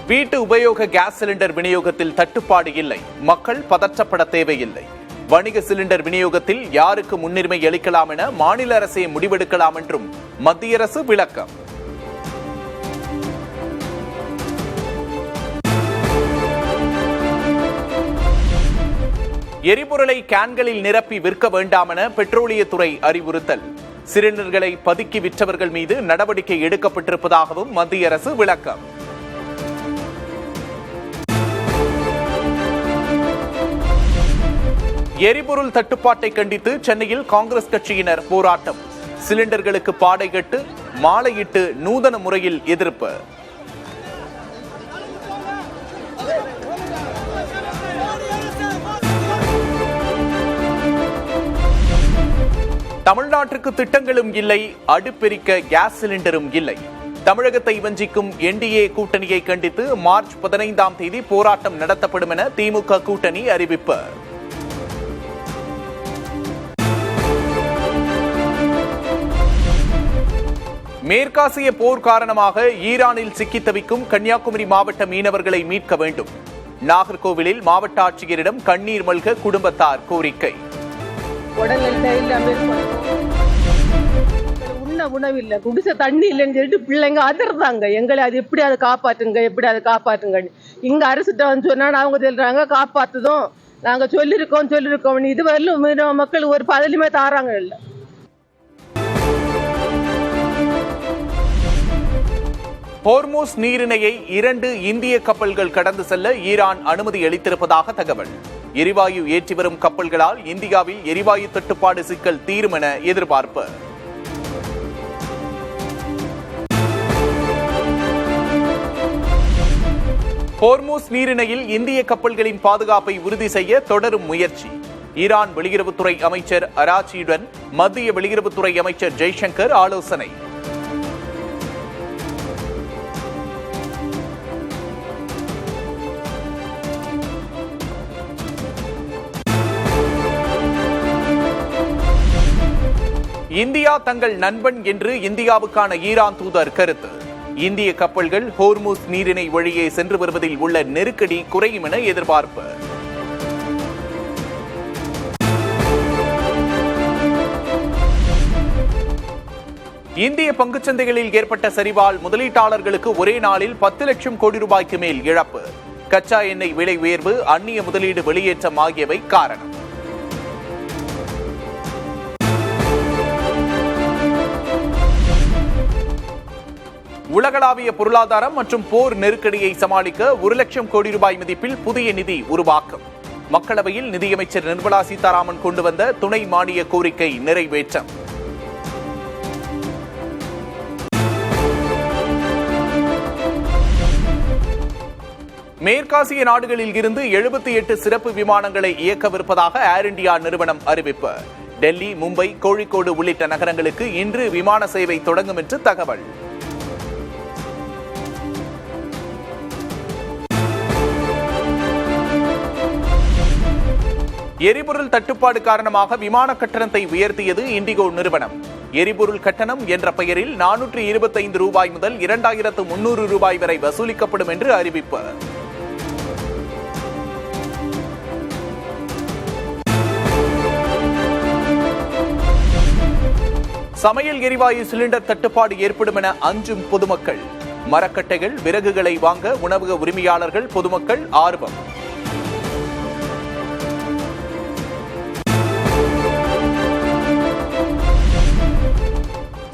வீட்டு உபயோக gas cylinder விநியோகத்தில் தட்டுப்பாடு இல்லை, மக்கள் பதற்றப்பட தேவையில்லை. வணிக சிலிண்டர் விநியோகத்தில் யாருக்கு முன்னுரிமை அளிக்கலாம் என மாநில அரசே முடிவெடுக்கலாம் என்றும் மத்திய அரசு விளக்கம். எரிபொருளை கேன்களில் நிரப்பி விற்க வேண்டாம் என பெட்ரோலியத்துறை அறிவுறுத்தல். சிலிண்டர்களை பதுக்கி விற்றவர்கள் மீது நடவடிக்கை எடுக்கப்பட்டிருப்பதாகவும் மத்திய அரசு விளக்கம். எரிபொருள் தட்டுப்பாட்டை கண்டித்து சென்னையில் காங்கிரஸ் கட்சியினர் போராட்டம். சிலிண்டர்களுக்கு பாடை கட்டு மாலையிட்டு நூதன முறையில் எதிர்ப்பு. தமிழ்நாட்டுக்கு திட்டங்களும் இல்லை, அடுப்பெரிக்க கேஸ் சிலிண்டரும் இல்லை. தமிழகத்தை வஞ்சிக்கும் என்டிஏ கூட்டணியை கண்டித்து மார்ச் 15ஆம் தேதி போராட்டம் நடத்தப்படும் என திமுக கூட்டணி அறிவிப்பு. மேற்காசிய போர் காரணமாக ஈரானில் சிக்கித் தவிக்கும் கன்னியாகுமரி மாவட்ட மீனவர்களை மீட்க வேண்டும். நாகர்கோவிலில் மாவட்ட ஆட்சியரிடம் கண்ணீர் மல்க குடும்பத்தார் கோரிக்கை. உணவில்லை, குடிசை தண்ணி இல்லைன்னு சொல்லிட்டு பிள்ளைங்க அதிர்றாங்க. எங்களை அது எப்படி அதை காப்பாற்றுங்க, எப்படி அதை காப்பாற்றுங்க. இங்க அரசுட்ட வந்து சொன்னா அவங்க சொல்றாங்க காப்பாத்துதும் நாங்க சொல்லிருக்கோம். இதுவரையிலும் மக்கள் ஒரு பதிலுமே தாராங்க இல்லை. ஹோர்மூஸ் நீரிணையை 2 இந்திய கப்பல்கள் கடந்து செல்ல ஈரான் அனுமதி அளித்திருப்பதாக தகவல். எரிவாயு ஏற்றி வரும் கப்பல்களால் இந்தியாவில் எரிவாயு தட்டுப்பாடு சிக்கல் தீரும் என எதிர்பார்ப்பு. ஹோர்மூஸ் நீரிணையில் இந்திய கப்பல்களின் பாதுகாப்பை உறுதி செய்ய தொடரும் முயற்சி. ஈரான் வெளியுறவுத்துறை அமைச்சர் அராச்சியுடன் மத்திய வெளியுறவுத்துறை அமைச்சர் ஜெய்சங்கர் ஆலோசனை. இந்தியா தங்கள் நண்பன் என்று இந்தியாவுக்கான ஈரான் தூதர் கருத்து. இந்திய கப்பல்கள் ஹோர்மூஸ் நீரிணை வழியே சென்று வருவதில் உள்ள நெருக்கடி குறையும் என எதிர்பார்ப்பு. இந்திய பங்குச்சந்தைகளில் ஏற்பட்ட சரிவால் முதலீட்டாளர்களுக்கு ஒரே நாளில் 10 லட்சம் கோடி ரூபாய்க்கு மேல் இழப்பு. கச்சா எண்ணெய் விலை உயர்வு, அந்நிய முதலீடு வெளியேற்றம் ஆகியவை காரணம். உலகளாவிய பொருளாதாரம் மற்றும் போர் நெருக்கடியை சமாளிக்க 1 லட்சம் கோடி ரூபாய் மதிப்பில் புதிய நிதி உருவாக்கம். மக்களவையில் நிதியமைச்சர் நிர்மலா சீதாராமன் கொண்டு வந்த துணை மானிய கோரிக்கை நிறைவேற்றம். மேற்காசிய நாடுகளில் இருந்து 78 சிறப்பு விமானங்களை இயக்கவிருப்பதாக ஏர் இந்தியா நிறுவனம் அறிவிப்பு. டெல்லி, மும்பை, கோழிக்கோடு உள்ளிட்ட நகரங்களுக்கு இன்று விமான சேவை தொடங்கும் என்று தகவல். எரிபொருள் தட்டுப்பாடு காரணமாக விமான கட்டணத்தை உயர்த்தியது இண்டிகோ நிறுவனம். எரிபொருள் கட்டணம் என்ற பெயரில் 425 ரூபாய் முதல் 2300 ரூபாய் வரை வசூலிக்கப்படும் என்று அறிவிப்பு. சமையல் எரிவாயு சிலிண்டர் தட்டுப்பாடு ஏற்படும் என அஞ்சும் பொதுமக்கள். மரக்கட்டைகள், விறகுகளை வாங்க உணவக உரிமையாளர்கள், பொதுமக்கள் ஆர்வம்.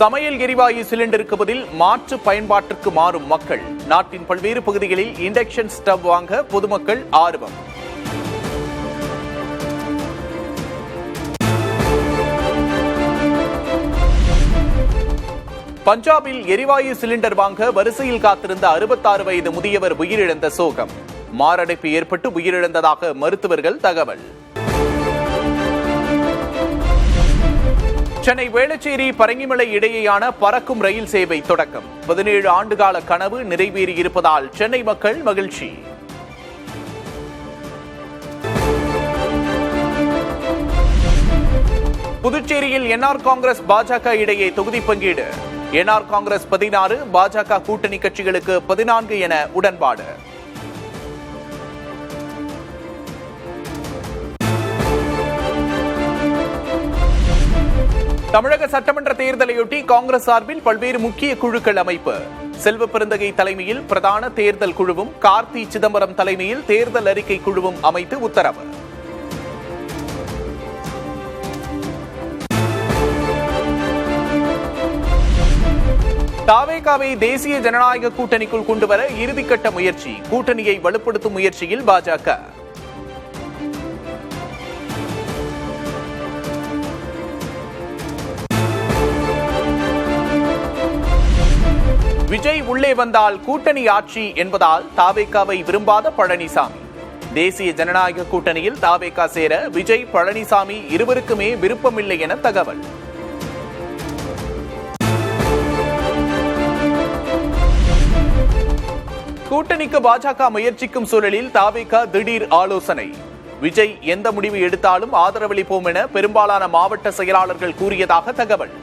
சமையல் எரிவாயு சிலிண்டருக்கு பதில் மாற்று பயன்பாட்டிற்கு மாறும் மக்கள். நாட்டின் பல்வேறு பகுதிகளில் இண்டக்ஷன் ஸ்டவ் வாங்க பொதுமக்கள் ஆர்வம். பஞ்சாபில் எரிவாயு சிலிண்டர் வாங்க வரிசையில் காத்திருந்த 66 வயது முதியவர் உயிரிழந்த சோகம். மாரடைப்பு ஏற்பட்டு உயிரிழந்ததாக மருத்துவர்கள் தகவல். சென்னை வேளச்சேரி பரங்கிமலை இடையேயான பறக்கும் ரயில் சேவை தொடக்கம். 17 ஆண்டுகால கனவு நிறைவேறியிருப்பதால் சென்னை மக்கள் மகிழ்ச்சி. புதுச்சேரியில் என்ஆர் காங்கிரஸ் பாஜக இடையே தொகுதி பங்கீடு. என்ஆர் காங்கிரஸ் 16, பாஜக கூட்டணி கட்சிகளுக்கு 14 என உடன்பாடு. தமிழக சட்டமன்ற தேர்தலையொட்டி காங்கிரஸ் சார்பில் பல்வேறு முக்கிய குழுக்கள் அமைப்பு. செல்வ பெருந்தகை தலைமையில் பிரதான தேர்தல் குழுவும், கார்த்தி சிதம்பரம் தலைமையில் தேர்தல் அறிக்கை குழுவும் அமைத்து உத்தரவு. தாவேகாவை தேசிய ஜனநாயக கூட்டணிக்குள் கொண்டுவர இறுதிக்கட்ட முயற்சி. கூட்டணியை வலுப்படுத்தும் முயற்சியில் பாஜக. விஜய் உள்ளே வந்தால் கூட்டணி ஆட்சி என்பதால் தாவேகாவை விரும்பாத பழனிசாமி. தேசிய ஜனநாயக கூட்டணியில் தாவேகா சேர விஜய், பழனிசாமி இருவருக்குமே விருப்பமில்லை என தகவல். கூட்டணிக்கு பாஜக முயற்சிக்கும் சூழலில் தாவேகா திடீர் ஆலோசனை. விஜய் எந்த முடிவு எடுத்தாலும் ஆதரவளிப்போம் என பெரும்பாலான மாவட்ட செயலாளர்கள் கூறியதாக தகவல்.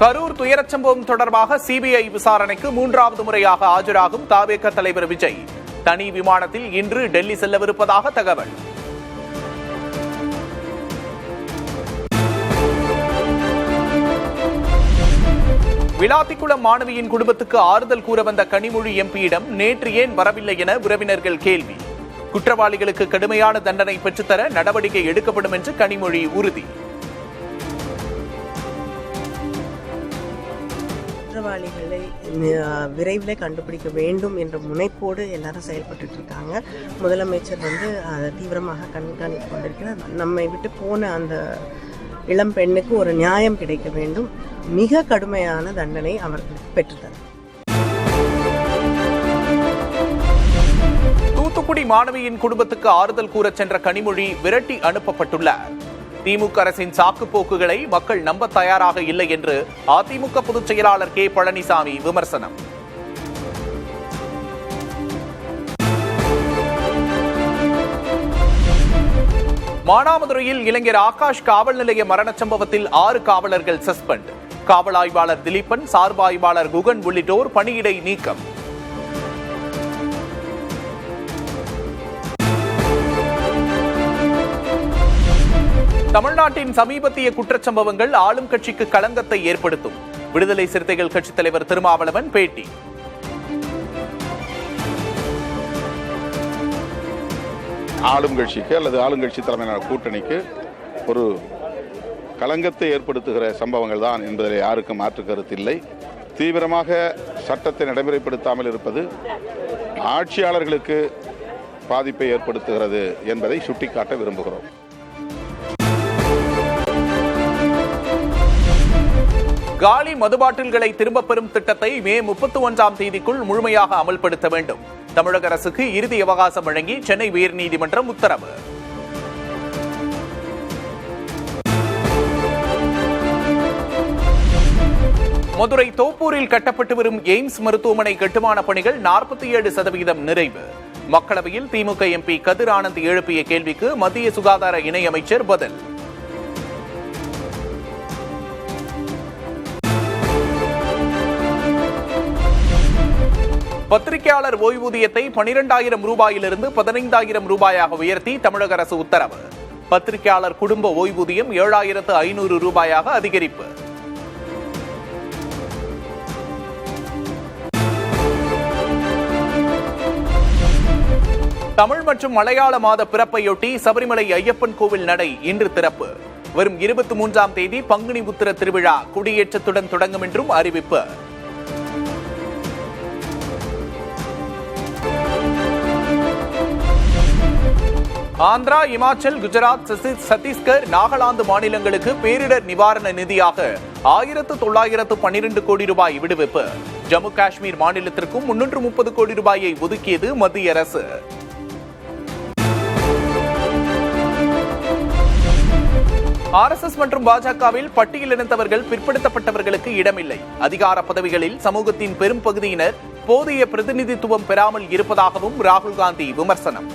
கரூர் துயரச் சம்பவம் தொடர்பாக சிபிஐ விசாரணைக்கு 3வது முறையாக ஆஜராகும் தாவேக தலைவர் விஜய் தனி விமானத்தில் இன்று டெல்லி செல்லவிருப்பதாக தகவல். விளாத்திக்குளம் மாணவியின் குடும்பத்துக்கு ஆறுதல் கூற வந்த கனிமொழி எம்பியிடம் நேற்று ஏன் வரவில்லை என உறவினர்கள் கேள்வி. குற்றவாளிகளுக்கு கடுமையான தண்டனை பெற்றுத்தர நடவடிக்கை எடுக்கப்படும் என்று கனிமொழி உறுதி. குற்றவாளிகளை விரைவில் கண்டுபிடிக்க வேண்டும் என்ற முனைப்போடு எல்லாரும் செயல்பட்டு இருக்காங்க. முதலமைச்சர் அதை தீவிரமாக கண்காணித்து கொண்டிருக்கிறார். நம்மை விட்டு போன அந்த இளம் பெண்ணுக்கு ஒரு நியாயம் கிடைக்க வேண்டும். மிக கடுமையான தண்டனை அவர்களுக்கு பெற்றுத்தரும். தூத்துக்குடி மாணவியின் குடும்பத்துக்கு ஆறுதல் கூற சென்ற கனிமொழி விரட்டி அனுப்பப்பட்டுள்ளார். திமுக அரசின் சாக்குப்போக்குகளை மக்கள் நம்ப தயாராக இல்லை என்று அதிமுக பொதுச் செயலாளர் கே பழனிசாமி விமர்சனம். மானாமதுரையில் இளைஞர் ஆகாஷ் காவல் நிலைய மரண சம்பவத்தில் 6 காவலர்கள் சஸ்பெண்ட். காவல் ஆய்வாளர் திலீபன், சார்பு ஆய்வாளர் குகன் உள்ளிட்டோர் பணியிடை நீக்கம். தமிழ்நாட்டின் சமீபத்திய குற்றச்சம்பவங்கள் ஆளும் கட்சிக்கு களங்கத்தை ஏற்படுத்தும். விடுதலை சிறுத்தைகள் கட்சித் தலைவர் திருமாவளவன் பேட்டி. ஆளும் கட்சிக்கு அல்லது ஆளுங்கட்சி தலைமையிலான கூட்டணிக்கு ஒரு களங்கத்தை ஏற்படுத்துகிற சம்பவங்கள் தான் என்பதில் யாருக்கும் மாற்று கருத்தில்லை. தீவிரமாக சட்டத்தை நடைமுறைப்படுத்தாமல் இருப்பது ஆட்சியாளர்களுக்கு பாதிப்பை ஏற்படுத்துகிறது என்பதை சுட்டிக்காட்ட விரும்புகிறோம். காலி மதுபாட்டில்களை திரும்பப் பெறும் திட்டத்தை மே 31ஆம் தேதிக்குள் முழுமையாக அமல்படுத்த வேண்டும். தமிழக அரசுக்கு இறுதி அவகாசம் வழங்கி சென்னை உயர்நீதிமன்றம் உத்தரவு. மதுரை தோப்பூரில் கட்டப்பட்டு வரும் எய்ம்ஸ் மருத்துவமனை கட்டுமான பணிகள் 47% நிறைவு. மக்களவையில் திமுக எம்பி கதிர் ஆனந்த் எழுப்பிய கேள்விக்கு மத்திய சுகாதார இணையமைச்சர் பதில். பத்திரிகையாளர் ஓய்வூதியத்தை 12,000 ரூபாயிலிருந்து 15,000 ரூபாயாக உயர்த்தி தமிழக அரசு உத்தரவு. பத்திரிகையாளர் குடும்ப ஓய்வூதியம் 7,500 ரூபாயாக அதிகரிப்பு. தமிழ் மற்றும் மலையாள மாத பிறப்பையொட்டி சபரிமலை ஐயப்பன் கோவில் நடை இன்று திறப்பு. வரும் 23ஆம் தேதி பங்குனி உத்திர திருவிழா கொடியேற்றத்துடன் தொடங்கும் என்றும் அறிவிப்பு. ஆந்திரா, இமாச்சல், குஜராத், சத்தீஸ்கர், நாகாலாந்து மாநிலங்களுக்கு பேரிடர் நிவாரண நிதியாக 1,912 கோடி ரூபாய் விடுவிப்பு. ஜம்மு காஷ்மீர் மாநிலத்திற்கும் 330 கோடி ரூபாயை ஒதுக்கியது மத்திய அரசு. ஆர்எஸ்எஸ் மற்றும் பாஜகவில் பட்டியலினத்தவர்கள் பிற்படுத்தப்பட்டவர்களுக்கு இடமில்லை. அதிகார பதவிகளில் சமூகத்தின் பெரும் பகுதியினர் போதிய பிரதிநிதித்துவம் பெறாமல் இருப்பதாகவும் ராகுல் காந்தி விமர்சனம்.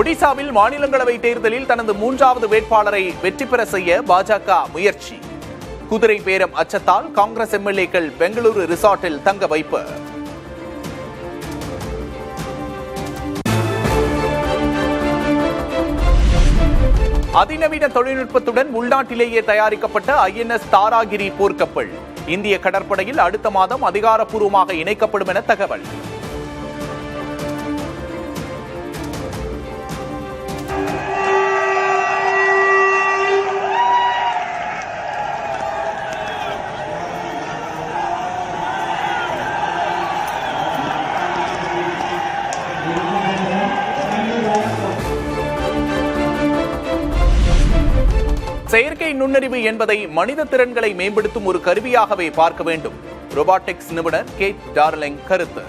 ஒடிசாவில் மாநிலங்களவை தேர்தலில் தனது 3வது வேட்பாளரை வெற்றி பெற செய்ய பாஜக முயற்சி. குதிரை பேரம் அச்சத்தால் காங்கிரஸ் எம்எல்ஏக்கள் பெங்களூரு ரிசார்ட்டில் தங்க வைப்பு. அதிநவீன தொழில்நுட்பத்துடன் உள்நாட்டிலேயே தயாரிக்கப்பட்ட INS தாராகிரி போர்க்கப்பல் இந்திய கடற்படையில் அடுத்த மாதம் அதிகாரப்பூர்வமாக இணைக்கப்படும் என தகவல். செயற்கை நுண்ணறிவு என்பதை மனித திறன்களை மேம்படுத்தும் ஒரு கருவியாகவே பார்க்க வேண்டும். ரோபாட்டிக்ஸ் நிபுணர் கேட் டார்லிங் கருத்து.